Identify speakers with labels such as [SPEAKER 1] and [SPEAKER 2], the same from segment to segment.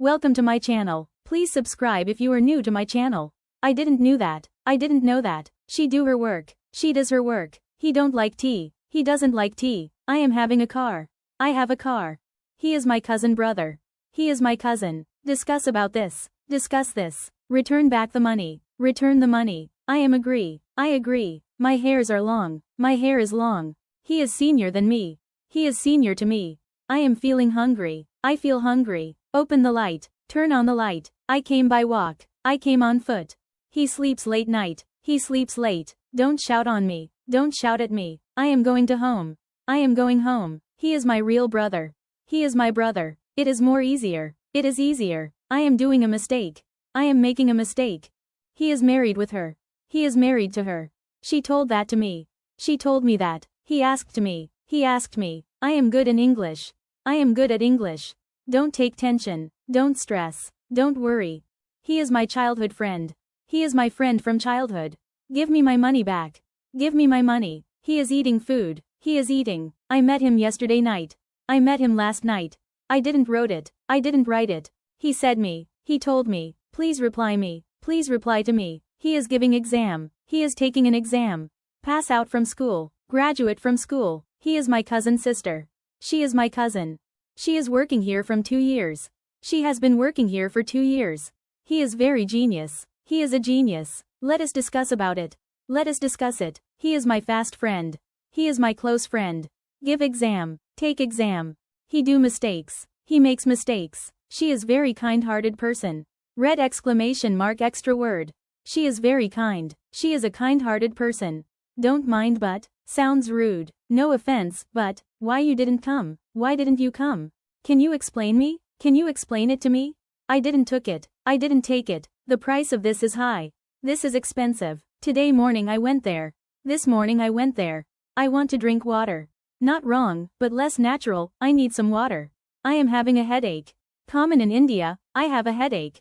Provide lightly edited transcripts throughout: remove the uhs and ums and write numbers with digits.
[SPEAKER 1] Welcome to my channel. Please subscribe if you are new to my channel. I didn't knew that. I didn't know that. She do her work. She does her work. He don't like tea. He doesn't like tea. I am having a car. I have a car. He is my cousin brother. He is my cousin. Discuss about this. Discuss this. Return back the money. Return the money. I am agree. I agree. My hairs are long. My hair is long. He is senior than me. He is senior to me. I am feeling hungry. I feel hungry. Open the light. Turn on the light. I came by walk. I came on foot. He sleeps late night. He sleeps late. Don't shout on me. Don't shout at me. I am going to home. I am going home. He is my real brother. He is my brother. It is more easier. It is easier. I am doing a mistake. I am making a mistake. He is married with her. He is married to her. She told that to me. She told me that. He asked me. He asked me. I am good in English. I am good at English. Don't take tension. Don't stress. Don't worry. He is my childhood friend. He is my friend from childhood. Give me my money back. Give me my money. He is eating food. He is eating. I met him yesterday night. I met him last night. I didn't wrote it. I didn't write it. He said me. He told me. Please reply me. Please reply to me. He is giving exam. He is taking an exam. Pass out from school. Graduate from school. He is my cousin's sister. She is my cousin. She is working here from 2 years. She has been working here for 2 years. He is very genius. He is a genius. Let us discuss about it. Let us discuss it. He is my fast friend. He is my close friend. Give exam. Take exam. He do mistakes. He makes mistakes. She is very kind-hearted person. Red exclamation mark extra word. She is very kind. She is a kind-hearted person. Don't mind but, sounds rude. No offense, but, why you didn't come? Why didn't you come? Can you explain me? Can you explain it to me? I didn't took it. I didn't take it. The price of this is high. This is expensive. Today morning I went there. This morning I went there. I want to drink water. Not wrong, but less natural. I need some water. I am having a headache. Common in India, I have a headache.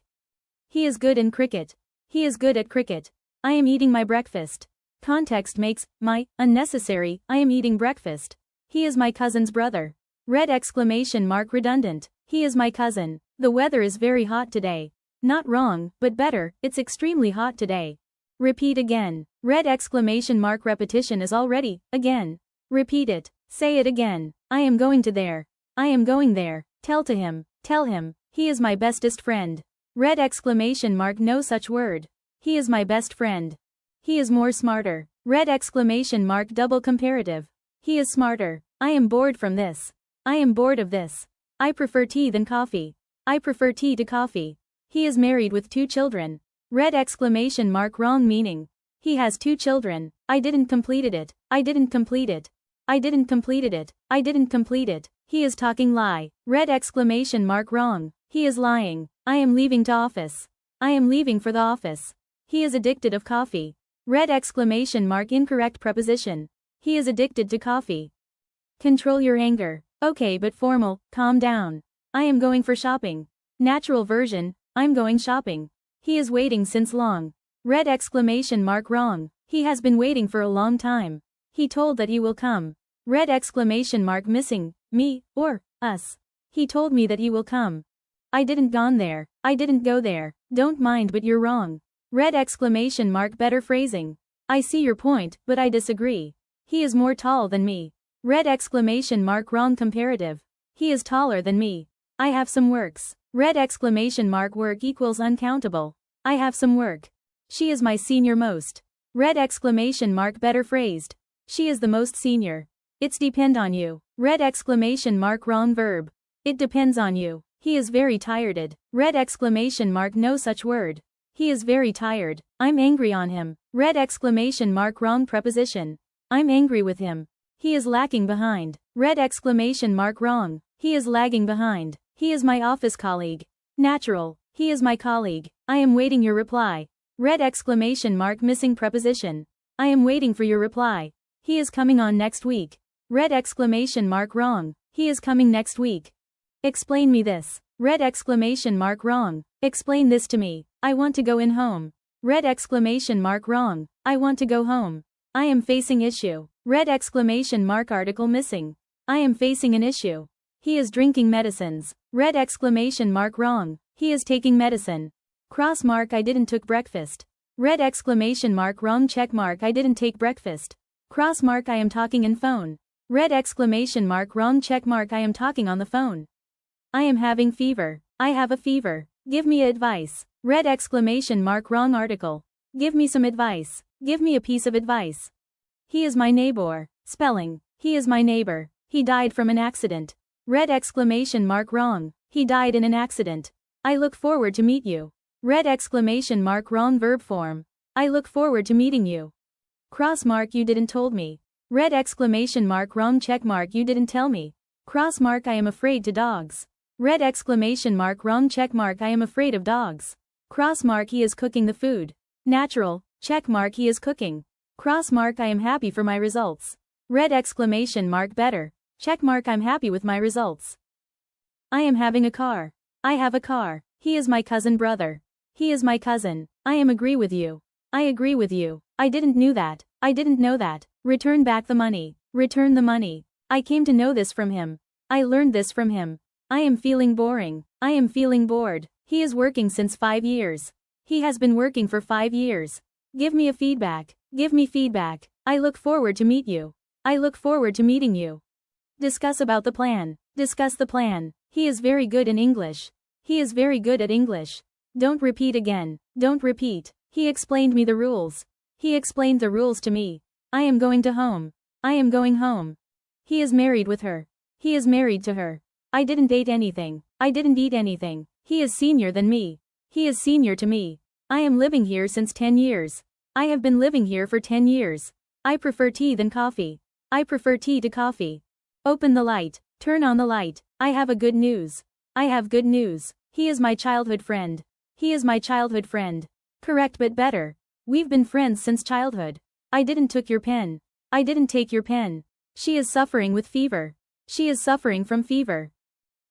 [SPEAKER 1] He is good in cricket. He is good at cricket. I am eating my breakfast. Context makes my unnecessary. I am eating breakfast. He is my cousin's brother. Red exclamation mark redundant. He is my cousin. The weather is very hot today. Not wrong, but better. It's extremely hot today. Repeat again. Red exclamation mark repetition is already again. Repeat it. Say it again. I am going to there. I am going there. Tell to him. Tell him. He is my bestest friend. Red exclamation mark no such word. He is my best friend. He is more smarter. Red exclamation mark double comparative. He is smarter. I am bored from this. I am bored of this. I prefer tea than coffee. I prefer tea to coffee. He is married with 2 children. Red exclamation mark wrong meaning. He has 2 children. I didn't completed it. I didn't complete it. I didn't completed it. I didn't complete it. He is talking lie. Red exclamation mark wrong. He is lying. I am leaving to office. I am leaving for the office. He is addicted of coffee. Red exclamation mark incorrect preposition. He is addicted to coffee. Control your anger. Okay but formal, calm down. I am going for shopping. Natural version, I'm going shopping. He is waiting since long. Red exclamation mark wrong. He has been waiting for a long time. He told that he will come. Red exclamation mark missing, me, or, us. He told me that he will come. I didn't gone there. I didn't go there. Don't mind but you're wrong. Red exclamation mark better phrasing. I see your point, but I disagree. He is more tall than me. Red exclamation mark wrong comparative. He is taller than me. I have some works. Red exclamation mark work equals uncountable. I have some work. She is my senior most. Red exclamation mark better phrased. She is the most senior. It's depend on you. Red exclamation mark wrong verb. It depends on you. He is very tired. Red exclamation mark no such word. He is very tired. I'm angry on him. Red exclamation mark wrong preposition. I'm angry with him. He is lacking behind. Red exclamation mark wrong. He is lagging behind. He is my office colleague. Natural. He is my colleague. I am waiting your reply. Red exclamation mark missing preposition. I am waiting for your reply. He is coming on next week. Red exclamation mark wrong. He is coming next week. Explain me this. Red exclamation mark wrong. Explain this to me. I want to go in home. Red exclamation mark wrong. I want to go home. I am facing issue. Red exclamation mark article missing. I am facing an issue. He is drinking medicines. Red exclamation mark wrong. He is taking medicine. Cross mark I didn't took breakfast. Red exclamation mark wrong check mark I didn't take breakfast. Cross mark I am talking in phone. Red exclamation mark wrong check mark I am talking on the phone. I am having fever. I have a fever. Give me advice. Red exclamation mark wrong article. Give me some advice. Give me a piece of advice. He is my neighbor. Spelling. He is my neighbor. He died from an accident. Red exclamation mark wrong. He died in an accident. I look forward to meet you. Red exclamation mark wrong verb form. I look forward to meeting you. Cross mark you didn't told me. Red exclamation mark wrong check mark you didn't tell me. Cross mark I am afraid to dogs. Red exclamation mark wrong check mark I am afraid of dogs. Cross mark he is cooking the food. Natural, check mark he is cooking. Cross mark I am happy for my results. Red exclamation mark better, check mark I'm happy with my results. I am having a car. I have a car. He is my cousin brother. He is my cousin. I am agree with you. I agree with you. I didn't knew that. I didn't know that. Return back the money. Return the money. I came to know this from him. I learned this from him. I am feeling boring. I am feeling bored. He is working since 5 years. He has been working for 5 years. Give me a feedback. Give me feedback. I look forward to meet you. I look forward to meeting you. Discuss about the plan. Discuss the plan. He is very good in English. He is very good at English. Don't repeat again. Don't repeat. He explained me the rules. He explained the rules to me. I am going to home. I am going home. He is married with her. He is married to her. I didn't eat anything. I didn't eat anything. He is senior than me. He is senior to me. I am living here since 10 years. I have been living here for 10 years. I prefer tea than coffee. I prefer tea to coffee. Open the light. Turn on the light. I have a good news. I have good news. He is my childhood friend. He is my childhood friend. Correct but better. We've been friends since childhood. I didn't took your pen. I didn't take your pen. She is suffering with fever. She is suffering from fever.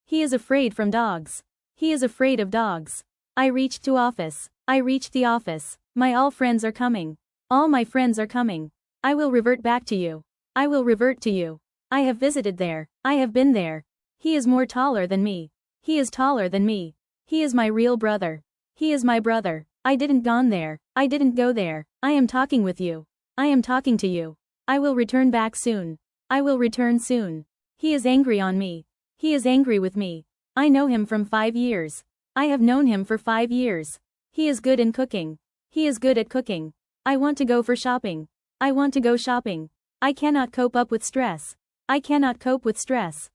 [SPEAKER 1] He is afraid from dogs. He is afraid of dogs. I reached to office. I reached the office. My all friends are coming. All my friends are coming. I will revert back to you. I will revert to you. I have visited there. I have been there. He is more taller than me. He is taller than me. He is my real brother. He is my brother. I didn't gone there. I didn't go there. I am talking with you. I am talking to you. I will return back soon. I will return soon. He is angry on me. He is angry with me. I know him from 5 years. I have known him for 5 years. He is good in cooking. He is good at cooking. I want to go for shopping. I want to go shopping. I cannot cope up with stress. I cannot cope with stress.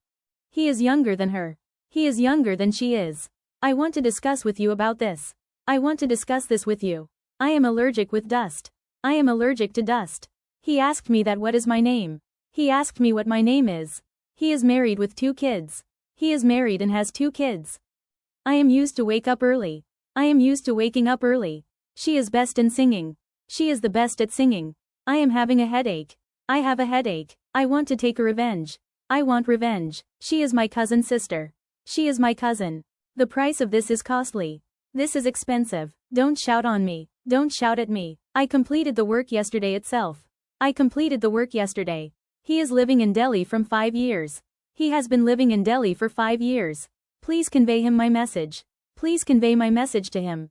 [SPEAKER 1] He is younger than her. He is younger than she is. I want to discuss with you about this. I want to discuss this with you. I am allergic with dust. I am allergic to dust. He asked me that what is my name. He asked me what my name is. He is married with 2 kids. He is married and has 2 kids. I am used to wake up early. I am used to waking up early. She is best in singing. She is the best at singing. I am having a headache. I have a headache. I want to take a revenge. I want revenge. She is my cousin's sister. She is my cousin. The price of this is costly. This is expensive. Don't shout on me. Don't shout at me. I completed the work yesterday itself. I completed the work yesterday. He is living in Delhi from 5 years. He has been living in Delhi for 5 years. Please convey him my message. Please convey my message to him.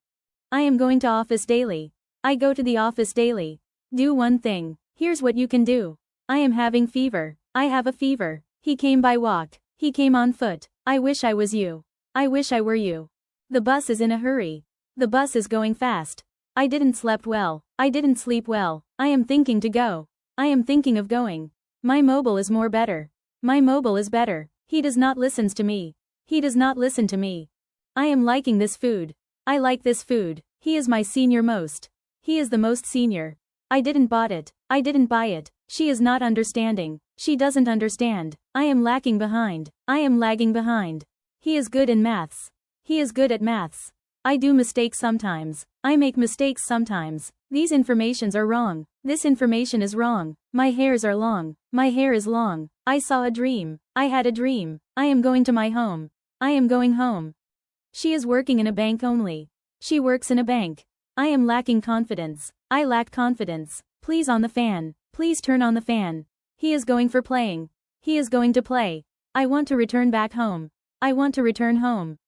[SPEAKER 1] I am going to office daily. I go to the office daily. Do one thing. Here's what you can do. I am having fever. I have a fever. He came by walk. He came on foot. I wish I was you. I wish I were you. The bus is in a hurry. The bus is going fast. I didn't slept well. I didn't sleep well. I am thinking to go. I am thinking of going. My mobile is more better. My mobile is better. He does not listens to me. He does not listen to me. I am liking this food. I like this food. He is my senior most. He is the most senior. I didn't bought it. I didn't buy it. She is not understanding. She doesn't understand. I am lacking behind. I am lagging behind. He is good in maths. He is good at maths. I do mistakes sometimes. I make mistakes sometimes. These informations are wrong. This information is wrong. My hairs are long. My hair is long. I saw a dream. I had a dream. I am going to my home. I am going home. She is working in a bank only. She works in a bank. I am lacking confidence. I lack confidence. Please on the fan. Please turn on the fan. He is going for playing. He is going to play. I want to return back home. I want to return home.